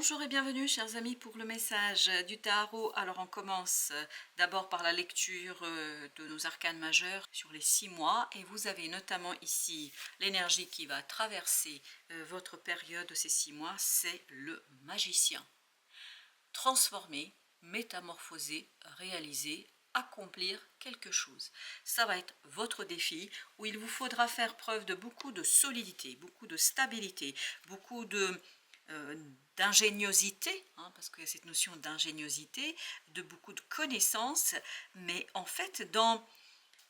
Bonjour et bienvenue chers amis pour le message du tarot. Alors on commence d'abord par la lecture de nos arcanes majeurs sur les 6 mois et vous avez notamment ici l'énergie qui va traverser votre période de ces 6 mois, c'est le magicien. Transformer, métamorphoser, réaliser, accomplir quelque chose. Ça va être votre défi où il vous faudra faire preuve de beaucoup de solidité, beaucoup de stabilité, beaucoup d'ingéniosité, parce qu'il y a cette notion d'ingéniosité, de beaucoup de connaissances, mais en fait dans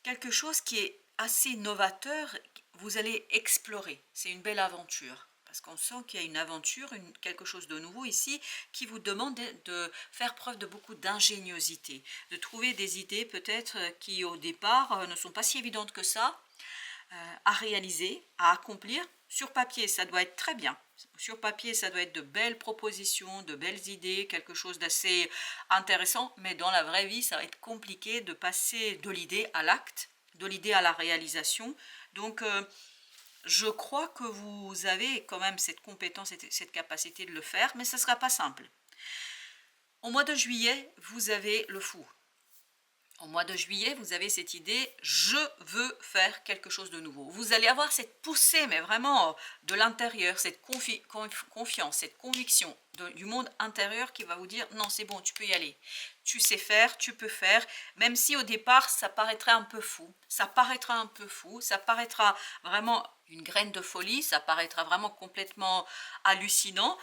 quelque chose qui est assez novateur, vous allez explorer, c'est une belle aventure. Parce qu'on sent qu'il y a une aventure, quelque chose de nouveau ici, qui vous demande de faire preuve de beaucoup d'ingéniosité, de trouver des idées peut-être qui au départ ne sont pas si évidentes que ça, à réaliser, à accomplir. Sur papier, ça doit être très bien. Sur papier, ça doit être de belles propositions, de belles idées, quelque chose d'assez intéressant, mais dans la vraie vie, ça va être compliqué de passer de l'idée à l'acte, de l'idée à la réalisation. Donc, je crois que vous avez quand même cette compétence, cette capacité de le faire, mais ce ne sera pas simple. Au mois de juillet, vous avez le fou. Au mois de juillet, vous avez cette idée, je veux faire quelque chose de nouveau. Vous allez avoir cette poussée, mais vraiment de l'intérieur, cette confiance, cette conviction du monde intérieur qui va vous dire, non c'est bon, tu peux y aller. Tu sais faire, tu peux faire, même si au départ ça paraîtrait un peu fou. Ça paraîtra un peu fou, ça paraîtra vraiment une graine de folie, ça paraîtra vraiment complètement hallucinant.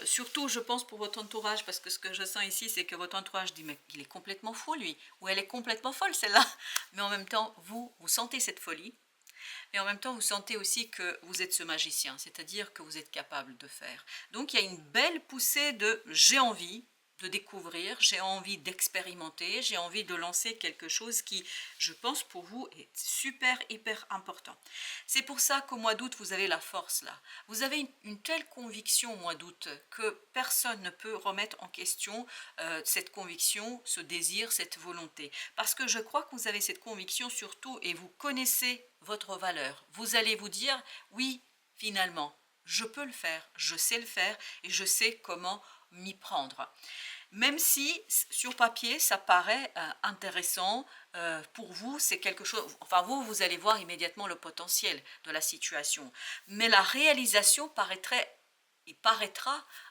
Surtout, je pense, pour votre entourage, parce que ce que je sens ici, c'est que votre entourage dit, mais il est complètement fou, lui, ou elle est complètement folle, celle-là. Mais en même temps, vous sentez cette folie, et en même temps, vous sentez aussi que vous êtes ce magicien, c'est-à-dire que vous êtes capable de faire. Donc, il y a une belle poussée de « j'ai envie », de découvrir, j'ai envie d'expérimenter, j'ai envie de lancer quelque chose qui, je pense, pour vous est super, hyper important. C'est pour ça qu'au mois d'août, vous avez la force là. Vous avez une telle conviction au mois d'août que personne ne peut remettre en question cette conviction, ce désir, cette volonté. Parce que je crois que vous avez cette conviction surtout et vous connaissez votre valeur. Vous allez vous dire, oui, finalement, je peux le faire, je sais le faire et je sais comment m'y prendre. Même si sur papier ça paraît intéressant, pour vous c'est quelque chose, enfin vous allez voir immédiatement le potentiel de la situation, mais la réalisation paraîtra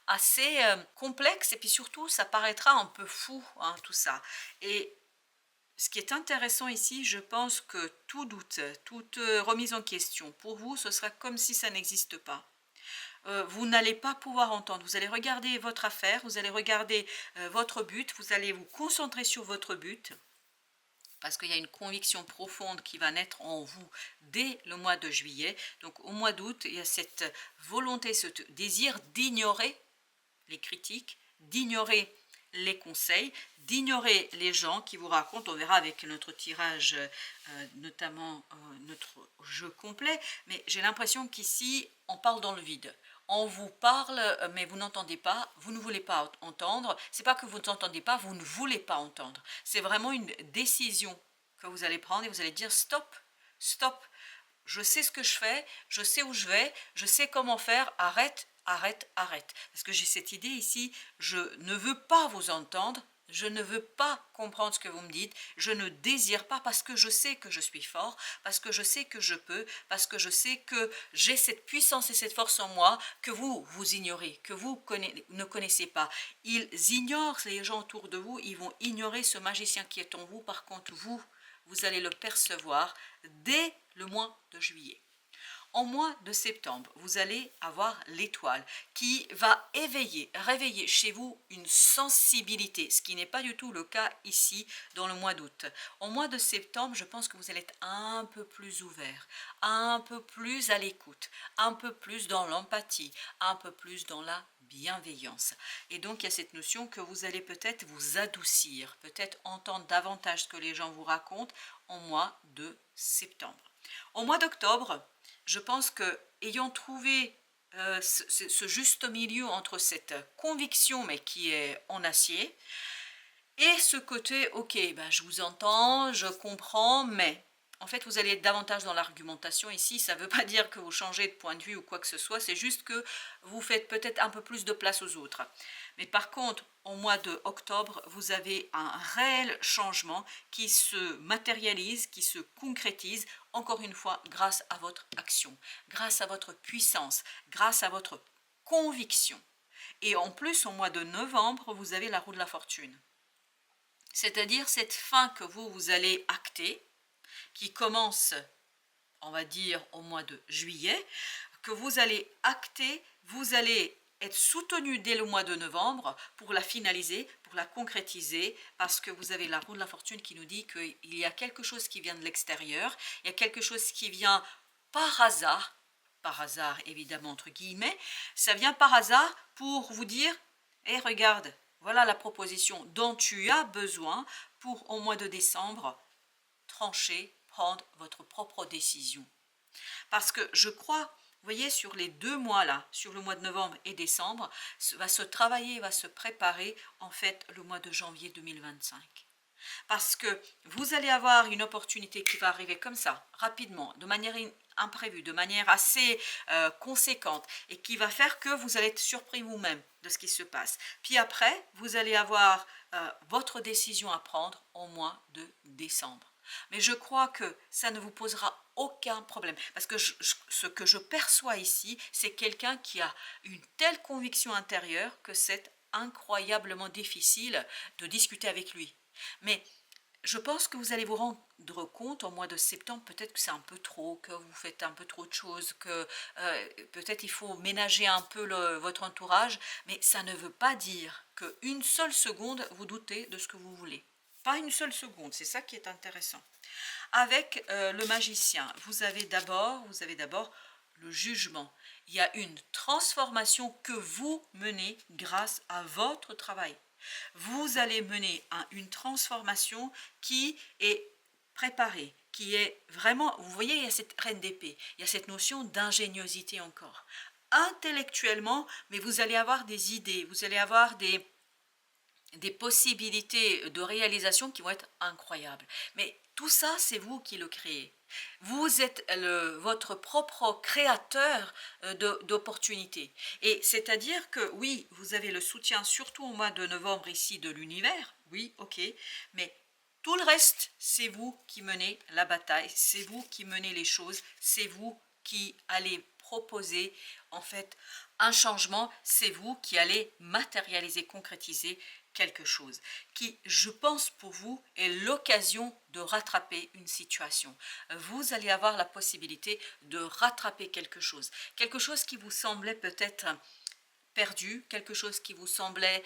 assez complexe et puis surtout ça paraîtra un peu fou, tout ça. Et ce qui est intéressant ici, je pense que tout doute, toute remise en question, pour vous ce sera comme si ça n'existe pas. Vous n'allez pas pouvoir entendre. Vous allez regarder votre affaire, vous allez regarder votre but, vous allez vous concentrer sur votre but, parce qu'il y a une conviction profonde qui va naître en vous dès le mois de juillet. Donc au mois d'août, il y a cette volonté, ce désir d'ignorer les critiques, d'ignorer les conseils, d'ignorer les gens qui vous racontent, on verra avec notre tirage, notamment notre jeu complet, mais j'ai l'impression qu'ici, on parle dans le vide. On vous parle, mais vous n'entendez pas, vous ne voulez pas entendre. C'est pas que vous n'entendez pas, vous ne voulez pas entendre. C'est vraiment une décision que vous allez prendre et vous allez dire stop, stop. Je sais ce que je fais, je sais où je vais, je sais comment faire, arrête, arrête, arrête. Parce que j'ai cette idée ici, je ne veux pas vous entendre, je ne veux pas comprendre ce que vous me dites, je ne désire pas parce que je sais que je suis fort, parce que je sais que je peux, parce que je sais que j'ai cette puissance et cette force en moi que vous ignorez, que vous ne connaissez pas. Ils ignorent les gens autour de vous, ils vont ignorer ce magicien qui est en vous, par contre vous allez le percevoir dès le mois de juillet. En mois de septembre, vous allez avoir l'étoile qui va réveiller chez vous une sensibilité, ce qui n'est pas du tout le cas ici dans le mois d'août. En mois de septembre, je pense que vous allez être un peu plus ouvert, un peu plus à l'écoute, un peu plus dans l'empathie, un peu plus dans la bienveillance. Et donc il y a cette notion que vous allez peut-être vous adoucir, peut-être entendre davantage ce que les gens vous racontent en mois de septembre. Au mois d'octobre, je pense que ayant trouvé ce juste milieu entre cette conviction mais qui est en acier et ce côté ok ben, je vous entends, je comprends, mais En fait, vous allez être davantage dans l'argumentation ici. Ça ne veut pas dire que vous changez de point de vue ou quoi que ce soit. C'est juste que vous faites peut-être un peu plus de place aux autres. Mais par contre, au mois de octobre, vous avez un réel changement qui se matérialise, qui se concrétise, encore une fois, grâce à votre action, grâce à votre puissance, grâce à votre conviction. Et en plus, au mois de novembre, vous avez la roue de la fortune. C'est-à-dire cette fin que vous allez acter, qui commence, on va dire, au mois de juillet, que vous allez acter, vous allez être soutenu dès le mois de novembre pour la finaliser, pour la concrétiser, parce que vous avez la roue de la fortune qui nous dit qu'il y a quelque chose qui vient de l'extérieur, il y a quelque chose qui vient par hasard évidemment entre guillemets, ça vient par hasard pour vous dire, hé regarde, voilà la proposition dont tu as besoin pour au mois de décembre trancher, prendre votre propre décision. Parce que je crois, vous voyez, sur les 2 mois là, sur le mois de novembre et décembre, va se travailler, va se préparer en fait le mois de janvier 2025. Parce que vous allez avoir une opportunité qui va arriver comme ça, rapidement, de manière imprévue, de manière assez conséquente, et qui va faire que vous allez être surpris vous-même de ce qui se passe. Puis après, vous allez avoir votre décision à prendre au mois de décembre. Mais je crois que ça ne vous posera aucun problème. Parce que ce que je perçois ici, c'est quelqu'un qui a une telle conviction intérieure que c'est incroyablement difficile de discuter avec lui. Mais je pense que vous allez vous rendre compte au mois de septembre, peut-être que c'est un peu trop, que vous faites un peu trop de choses, que peut-être il faut ménager un peu votre entourage, mais ça ne veut pas dire qu'une seule seconde vous doutez de ce que vous voulez. Pas une seule seconde, c'est ça qui est intéressant. Avec le magicien, vous avez d'abord le jugement. Il y a une transformation que vous menez grâce à votre travail. Vous allez mener une transformation qui est préparée, qui est vraiment, vous voyez, il y a cette reine d'épée, il y a cette notion d'ingéniosité encore. Intellectuellement, mais vous allez avoir des idées, vous allez avoir des possibilités de réalisation qui vont être incroyables. Mais tout ça, c'est vous qui le créez. Vous êtes votre propre créateur d'opportunités. Et c'est-à-dire que oui, vous avez le soutien, surtout au mois de novembre ici, de l'univers. Oui, ok. Mais tout le reste, c'est vous qui menez la bataille. C'est vous qui menez les choses. C'est vous qui allez proposer en fait un changement. C'est vous qui allez matérialiser, concrétiser quelque chose qui, je pense pour vous, est l'occasion de rattraper une situation. Vous allez avoir la possibilité de rattraper quelque chose qui vous semblait peut-être perdu, quelque chose qui vous semblait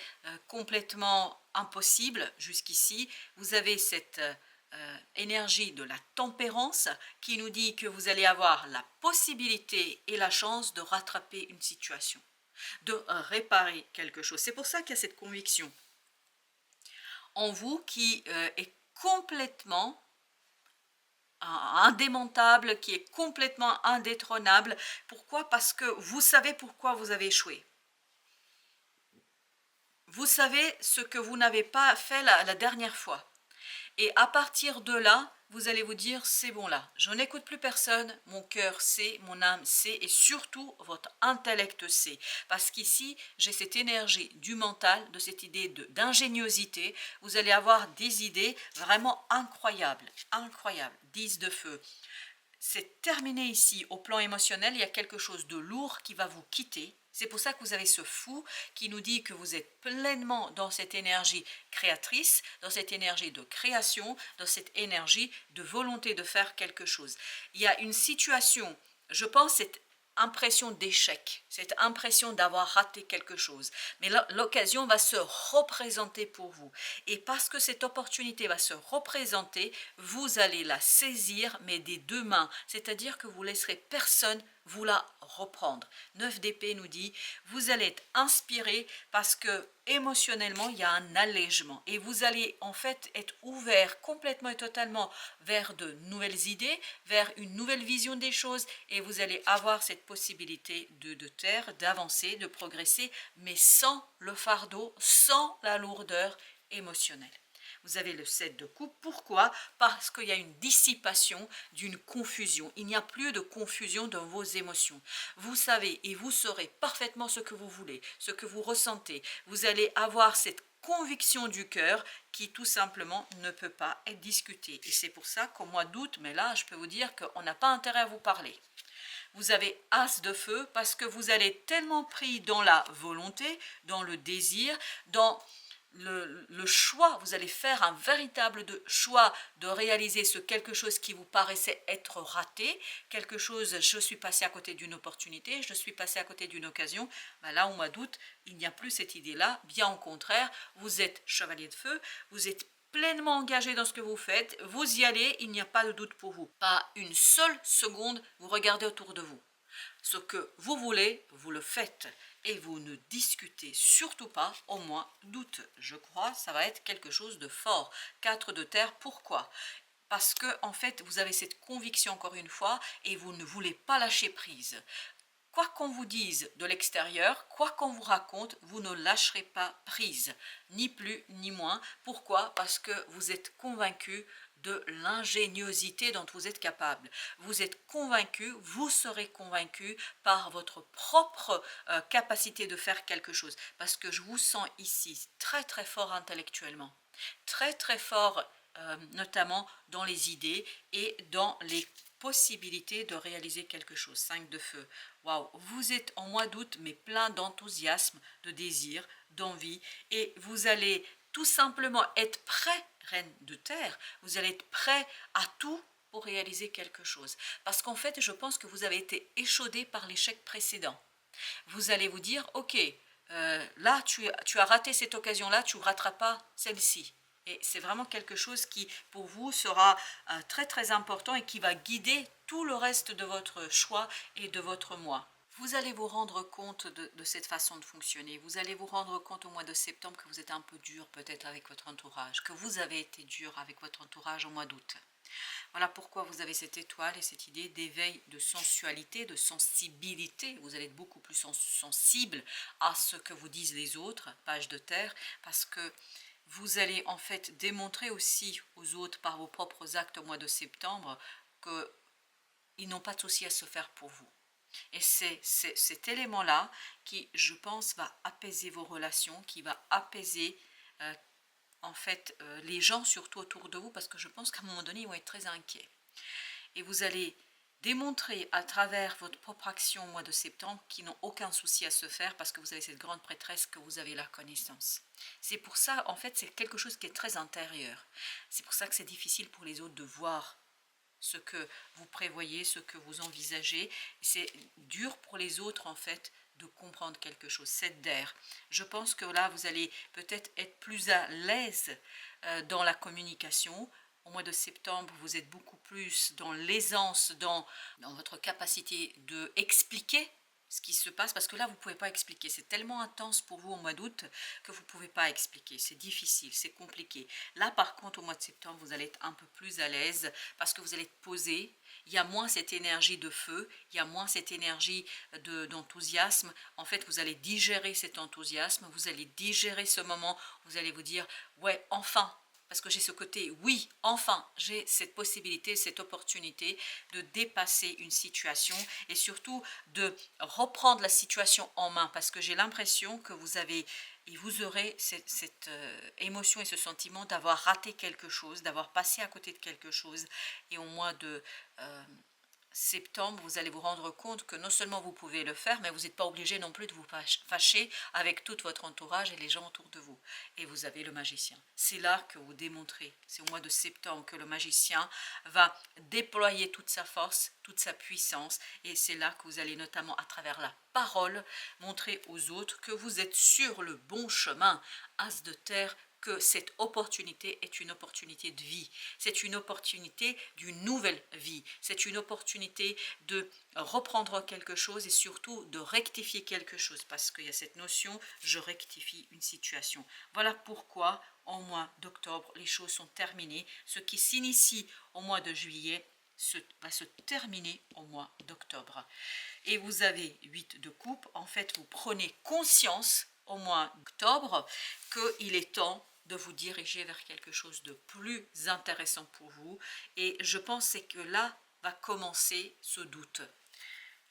complètement impossible jusqu'ici. Vous avez cette énergie de la tempérance qui nous dit que vous allez avoir la possibilité et la chance de rattraper une situation, de réparer quelque chose. C'est pour ça qu'il y a cette conviction en vous qui est complètement indémontable, qui est complètement indétrônable. Pourquoi? Parce que vous savez pourquoi vous avez échoué. Vous savez ce que vous n'avez pas fait la dernière fois. Et à partir de là, vous allez vous dire, c'est bon là, je n'écoute plus personne, mon cœur sait, mon âme sait, et surtout votre intellect sait. Parce qu'ici, j'ai cette énergie du mental, de cette idée d'ingéniosité. Vous allez avoir des idées vraiment incroyables, incroyables, 10 de feu. C'est terminé ici, au plan émotionnel, il y a quelque chose de lourd qui va vous quitter. C'est pour ça que vous avez ce fou qui nous dit que vous êtes pleinement dans cette énergie créatrice, dans cette énergie de création, dans cette énergie de volonté de faire quelque chose. Il y a une situation, je pense, cette impression d'échec, cette impression d'avoir raté quelque chose. Mais l'occasion va se représenter pour vous. Et parce que cette opportunité va se représenter, vous allez la saisir, mais des 2 mains. C'est-à-dire que vous laisserez personne vous la reprendre. 9 d'épée nous dit, vous allez être inspiré parce que émotionnellement, il y a un allègement. Et vous allez en fait être ouvert complètement et totalement vers de nouvelles idées, vers une nouvelle vision des choses. Et vous allez avoir cette possibilité de taire, d'avancer, de progresser, mais sans le fardeau, sans la lourdeur émotionnelle. Vous avez le 7 de coupe. Pourquoi? Parce qu'il y a une dissipation d'une confusion. Il n'y a plus de confusion dans vos émotions. Vous savez et vous saurez parfaitement ce que vous voulez, ce que vous ressentez. Vous allez avoir cette conviction du cœur qui tout simplement ne peut pas être discutée. Et c'est pour ça qu'au mois d'août, mais là je peux vous dire qu'on n'a pas intérêt à vous parler. Vous avez As de feu parce que vous allez tellement pris dans la volonté, dans le désir, dans le choix. Vous allez faire un véritable choix de réaliser ce quelque chose qui vous paraissait être raté, quelque chose, je suis passé à côté d'une opportunité, je suis passé à côté d'une occasion. Ben là, au mois d'août, il n'y a plus cette idée-là, bien au contraire, vous êtes chevalier de feu, vous êtes pleinement engagé dans ce que vous faites, vous y allez, il n'y a pas de doute pour vous. Pas une seule seconde, vous regardez autour de vous. Ce que vous voulez, vous le faites. Et vous ne discutez surtout pas au mois d'août. Je crois que ça va être quelque chose de fort. 4 de terre, pourquoi? Parce que en fait, vous avez cette conviction encore une fois et vous ne voulez pas lâcher prise. Quoi qu'on vous dise de l'extérieur, quoi qu'on vous raconte, vous ne lâcherez pas prise, ni plus ni moins. Pourquoi? Parce que vous êtes convaincu de l'ingéniosité dont vous êtes capable. Vous êtes convaincu, vous serez convaincu par votre propre capacité de faire quelque chose. Parce que je vous sens ici très très fort intellectuellement, très très fort notamment dans les idées et dans les possibilités de réaliser quelque chose. 5 de feu. Waouh, vous êtes en mois d'août mais plein d'enthousiasme, de désir, d'envie et vous allez tout simplement être prêt, reine de terre, vous allez être prêt à tout pour réaliser quelque chose. Parce qu'en fait, je pense que vous avez été échaudé par l'échec précédent. Vous allez vous dire, ok, là, tu as raté cette occasion-là, tu ne rateras pas celle-ci. Et c'est vraiment quelque chose qui, pour vous, sera très très important et qui va guider tout le reste de votre choix et de votre mois. Vous allez vous rendre compte de cette façon de fonctionner. Vous allez vous rendre compte au mois de septembre que vous êtes un peu dur peut-être avec votre entourage, que vous avez été dur avec votre entourage au mois d'août. Voilà pourquoi vous avez cette étoile et cette idée d'éveil de sensualité, de sensibilité. Vous allez être beaucoup plus sensible à ce que vous disent les autres, page de terre, parce que vous allez en fait démontrer aussi aux autres par vos propres actes au mois de septembre qu'ils n'ont pas de souci à se faire pour vous. Et c'est cet élément-là qui, je pense, va apaiser vos relations, qui va apaiser en fait les gens surtout autour de vous, parce que je pense qu'à un moment donné, ils vont être très inquiets. Et vous allez démontrer à travers votre propre action au mois de septembre qu'ils n'ont aucun souci à se faire parce que vous avez cette grande prêtresse, que vous avez la connaissance. C'est pour ça, en fait, c'est quelque chose qui est très intérieur. C'est pour ça que c'est difficile pour les autres de voir ce que vous prévoyez, ce que vous envisagez. C'est dur pour les autres, en fait, de comprendre quelque chose. 7 d'air. Je pense que là, vous allez peut-être être plus à l'aise dans la communication. Au mois de septembre, vous êtes beaucoup plus dans l'aisance, dans votre capacité d'expliquer ce qui se passe, parce que là, vous ne pouvez pas expliquer. C'est tellement intense pour vous au mois d'août que vous ne pouvez pas expliquer. C'est difficile, c'est compliqué. Là, par contre, au mois de septembre, vous allez être un peu plus à l'aise parce que vous allez être posé. Il y a moins cette énergie de feu, il y a moins cette énergie d'enthousiasme. En fait, vous allez digérer cet enthousiasme, vous allez digérer ce moment, vous allez vous dire, ouais, enfin, parce que j'ai ce côté, oui, enfin, j'ai cette possibilité, cette opportunité de dépasser une situation et surtout de reprendre la situation en main, parce que j'ai l'impression que vous avez et vous aurez cette émotion et ce sentiment d'avoir raté quelque chose, d'avoir passé à côté de quelque chose. Et au mois de septembre, vous allez vous rendre compte que non seulement vous pouvez le faire, mais vous n'êtes pas obligé non plus de vous fâcher avec tout votre entourage et les gens autour de vous. Et vous avez le magicien. C'est là que vous démontrez, c'est au mois de septembre que le magicien va déployer toute sa force, toute sa puissance. Et c'est là que vous allez notamment à travers la parole montrer aux autres que vous êtes sur le bon chemin. As de terre, que cette opportunité est une opportunité de vie, c'est une opportunité d'une nouvelle vie, c'est une opportunité de reprendre quelque chose et surtout de rectifier quelque chose, parce qu'il y a cette notion, je rectifie une situation. Voilà pourquoi au mois d'octobre, les choses sont terminées. Ce qui s'initie au mois de juillet va se terminer au mois d'octobre. Et vous avez 8 de coupe, en fait vous prenez conscience au mois d'octobre qu'il est temps de vous diriger vers quelque chose de plus intéressant pour vous. Et je pense que là va commencer ce doute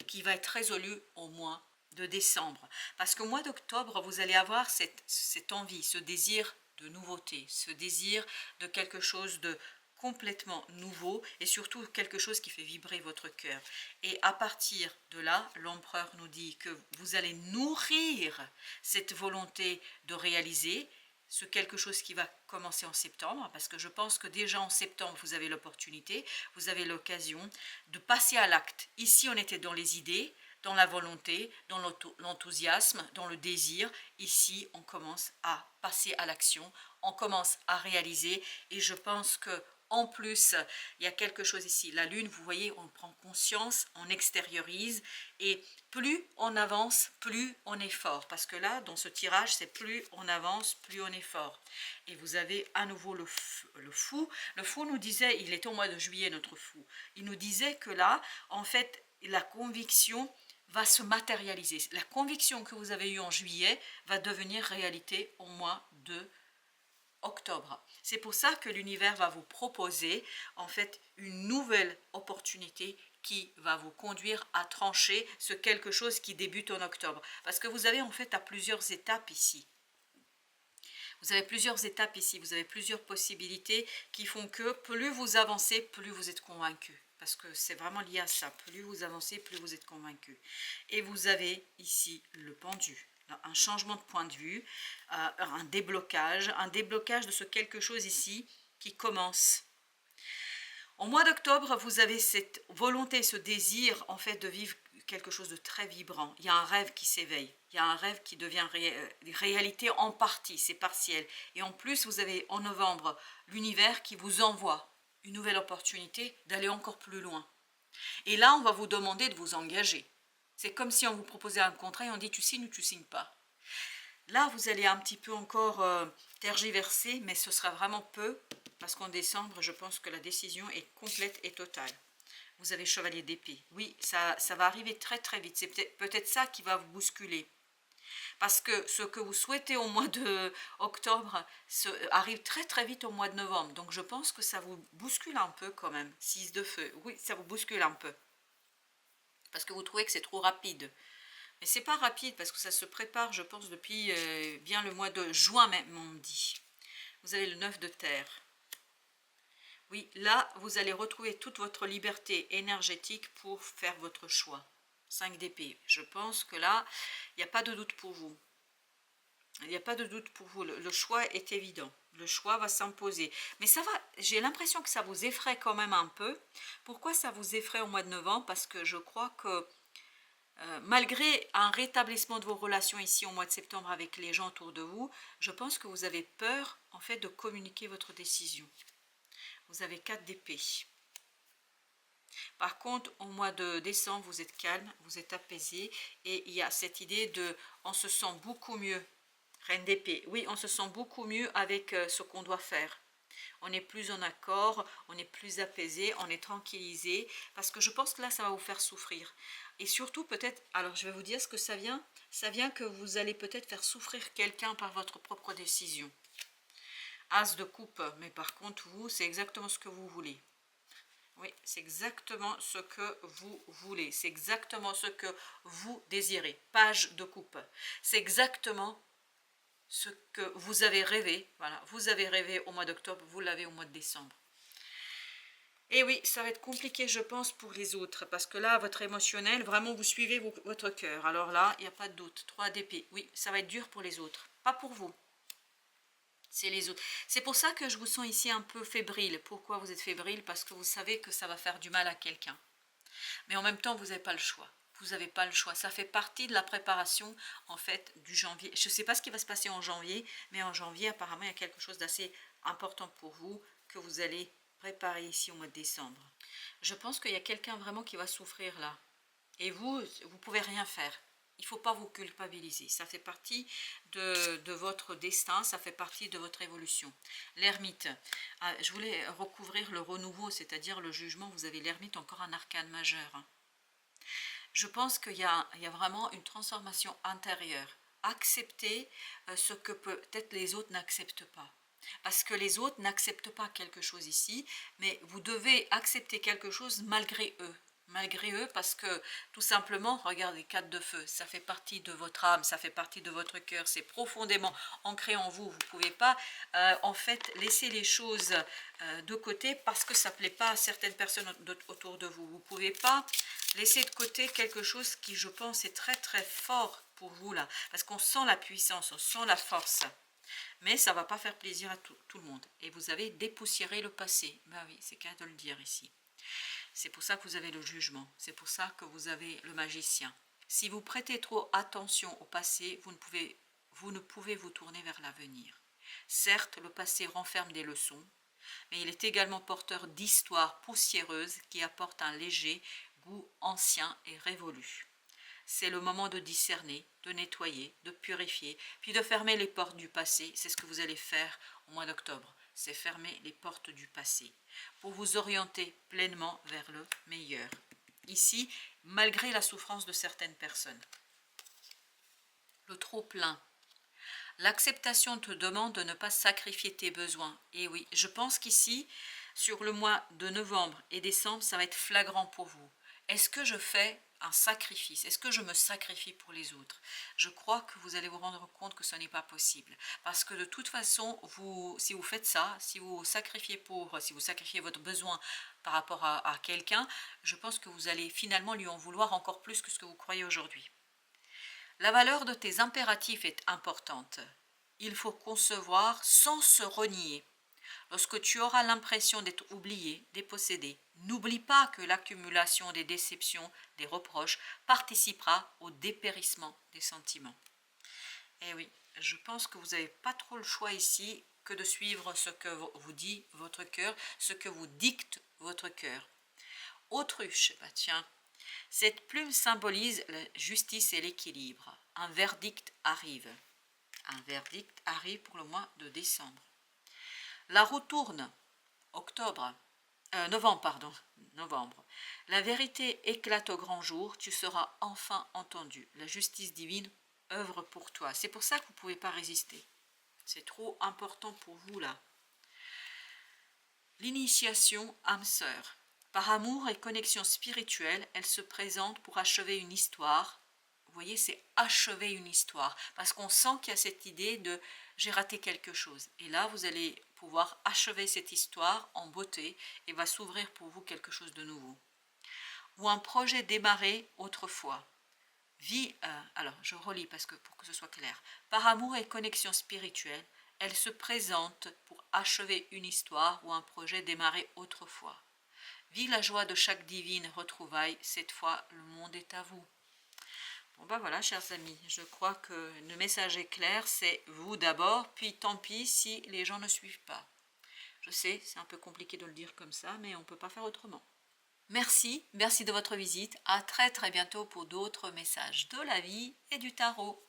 qui va être résolu au mois de décembre. Parce qu'au mois d'octobre, vous allez avoir cette envie, ce désir de nouveauté, ce désir de quelque chose de complètement nouveau et surtout quelque chose qui fait vibrer votre cœur. Et à partir de là, l'empereur nous dit que vous allez nourrir cette volonté de réaliser ce quelque chose qui va commencer en septembre, parce que je pense que déjà en septembre, vous avez l'opportunité, vous avez l'occasion de passer à l'acte. Ici, on était dans les idées, dans la volonté, dans l'enthousiasme, dans le désir. Ici, on commence à passer à l'action, on commence à réaliser, et je pense que en plus, il y a quelque chose ici. La lune, vous voyez, on prend conscience, on extériorise, et plus on avance, plus on est fort. Parce que là, dans ce tirage, c'est plus on avance, plus on est fort. Et vous avez à nouveau le fou. Le fou nous disait, il était au mois de juillet, notre fou. Il nous disait que là, en fait, la conviction va se matérialiser. La conviction que vous avez eue en juillet va devenir réalité au mois de octobre. C'est pour ça que l'univers va vous proposer en fait une nouvelle opportunité qui va vous conduire à trancher ce quelque chose qui débute en octobre. Parce que vous avez en fait à plusieurs étapes ici. Vous avez plusieurs étapes ici, vous avez plusieurs possibilités qui font que plus vous avancez, plus vous êtes convaincu. Parce que c'est vraiment lié à ça. Plus vous avancez, plus vous êtes convaincu. Et vous avez ici le pendu. Un changement de point de vue, un déblocage de ce quelque chose ici qui commence. Au mois d'octobre, vous avez cette volonté, ce désir en fait de vivre quelque chose de très vibrant. Il y a un rêve qui s'éveille, il y a un rêve qui devient réalité en partie, c'est partiel. Et en plus, vous avez en novembre l'univers qui vous envoie une nouvelle opportunité d'aller encore plus loin. Et là, on va vous demander de vous engager. C'est comme si on vous proposait un contrat et on dit tu signes ou tu signes pas. Là, vous allez un petit peu encore tergiverser, mais ce sera vraiment peu, parce qu'en décembre, je pense que la décision est complète et totale. Vous avez chevalier d'épée. Oui, ça va arriver très très vite. C'est peut-être ça qui va vous bousculer. Parce que ce que vous souhaitez au mois d'octobre arrive très très vite au mois de novembre. Donc je pense que ça vous bouscule un peu quand même. 6 de feu. Oui, ça vous bouscule un peu. Parce que vous trouvez que c'est trop rapide. Mais c'est pas rapide parce que ça se prépare, je pense, depuis bien le mois de juin même, on me dit. Vous avez le 9 de terre. Oui, là, vous allez retrouver toute votre liberté énergétique pour faire votre choix. 5 d'épée. Je pense que là, il n'y a pas de doute pour vous. Il n'y a pas de doute pour vous. Le choix est évident. Le choix va s'imposer. Mais ça va, j'ai l'impression que ça vous effraie quand même un peu. Pourquoi ça vous effraie au mois de novembre? Parce que je crois que malgré un rétablissement de vos relations ici au mois de septembre avec les gens autour de vous, je pense que vous avez peur en fait de communiquer votre décision. Vous avez 4 d'épée. Par contre, au mois de décembre, vous êtes calme, vous êtes apaisé et il y a cette idée de on se sent beaucoup mieux. Reine d'épée, oui, on se sent beaucoup mieux avec ce qu'on doit faire. On est plus en accord, on est plus apaisé, on est tranquillisé, parce que je pense que là, ça va vous faire souffrir. Et surtout, peut-être, alors je vais vous dire ce que ça vient que vous allez peut-être faire souffrir quelqu'un par votre propre décision. As de coupe, mais par contre, vous, c'est exactement ce que vous voulez. Oui, c'est exactement ce que vous voulez, c'est exactement ce que vous désirez. Page de coupe, c'est exactement ce que vous avez rêvé, voilà, vous avez rêvé au mois d'octobre, vous l'avez au mois de décembre. Et oui, ça va être compliqué, je pense, pour les autres, parce que là, votre émotionnel, vraiment, vous suivez votre cœur. Alors là, il n'y a pas de doute. 3 d'épée, oui, ça va être dur pour les autres, pas pour vous. C'est les autres. C'est pour ça que je vous sens ici un peu fébrile. Pourquoi vous êtes fébrile? Parce que vous savez que ça va faire du mal à quelqu'un. Mais en même temps, vous n'avez pas le choix. Vous n'avez pas le choix. Ça fait partie de la préparation, en fait, du janvier. Je ne sais pas ce qui va se passer en janvier, mais en janvier, apparemment, il y a quelque chose d'assez important pour vous que vous allez préparer ici au mois de décembre. Je pense qu'il y a quelqu'un vraiment qui va souffrir là. Et vous ne pouvez rien faire. Il ne faut pas vous culpabiliser. Ça fait partie de votre destin, ça fait partie de votre évolution. L'ermite. Je voulais recouvrir le renouveau, c'est-à-dire le jugement. Vous avez l'ermite, encore un arcane majeur. Je pense qu'il y a vraiment une transformation intérieure. Accepter ce que peut-être les autres n'acceptent pas. parce que les autres n'acceptent pas quelque chose ici, mais vous devez accepter quelque chose malgré eux. Malgré eux, parce que tout simplement, regardez, 4 de feu, ça fait partie de votre âme, ça fait partie de votre cœur, c'est profondément ancré en vous. Vous ne pouvez pas en fait laisser les choses de côté parce que ça ne plaît pas à certaines personnes autour de vous. Vous ne pouvez pas laisser de côté quelque chose qui, je pense, est très très fort pour vous là, parce qu'on sent la puissance, on sent la force. Mais ça ne va pas faire plaisir à tout le monde. Et vous avez dépoussiéré le passé. Ben oui, c'est qu'à de le dire ici. C'est pour ça que vous avez le jugement. C'est pour ça que vous avez le magicien. Si vous prêtez trop attention au passé, vous ne pouvez vous tourner vers l'avenir. Certes, le passé renferme des leçons, mais il est également porteur d'histoires poussiéreuses qui apportent un léger goût ancien et révolu. C'est le moment de discerner, de nettoyer, de purifier, puis de fermer les portes du passé. C'est ce que vous allez faire au mois d'octobre. C'est fermer les portes du passé pour vous orienter pleinement vers le meilleur. Ici, malgré la souffrance de certaines personnes. Le trop-plein. L'acceptation te demande de ne pas sacrifier tes besoins. Et oui, je pense qu'ici, sur le mois de novembre et décembre, ça va être flagrant pour vous. Est-ce que je fais un sacrifice? Est-ce que je me sacrifie pour les autres? Je crois que vous allez vous rendre compte que ce n'est pas possible. Parce que de toute façon, si vous faites ça, si vous sacrifiez votre besoin par rapport à quelqu'un, je pense que vous allez finalement lui en vouloir encore plus que ce que vous croyez aujourd'hui. La valeur de tes impératifs est importante. Il faut concevoir sans se renier. Lorsque tu auras l'impression d'être oublié, dépossédé, n'oublie pas que l'accumulation des déceptions, des reproches, participera au dépérissement des sentiments. Eh oui, je pense que vous n'avez pas trop le choix ici que de suivre ce que vous dit votre cœur, ce que vous dicte votre cœur. Autruche, bah tiens, cette plume symbolise la justice et l'équilibre. Un verdict arrive. Un verdict arrive pour le mois de décembre. La roue tourne. Novembre. La vérité éclate au grand jour. Tu seras enfin entendu. La justice divine œuvre pour toi. C'est pour ça que vous ne pouvez pas résister. C'est trop important pour vous là. L'initiation âme sœur. Par amour et connexion spirituelle, elle se présente pour achever une histoire. Vous voyez, c'est achever une histoire. Parce qu'on sent qu'il y a cette idée de « j'ai raté quelque chose ». Et là, vous allez pouvoir achever cette histoire en beauté et va s'ouvrir pour vous quelque chose de nouveau. Ou un projet démarré autrefois. Alors, je relis pour que ce soit clair. Par amour et connexion spirituelle, elle se présente pour achever une histoire ou un projet démarré autrefois. Vis la joie de chaque divine retrouvaille, cette fois le monde est à vous. Bon ben voilà, chers amis, je crois que le message est clair, c'est vous d'abord, puis tant pis si les gens ne suivent pas. Je sais, c'est un peu compliqué de le dire comme ça, mais on ne peut pas faire autrement. Merci de votre visite, à très bientôt pour d'autres messages de la vie et du tarot.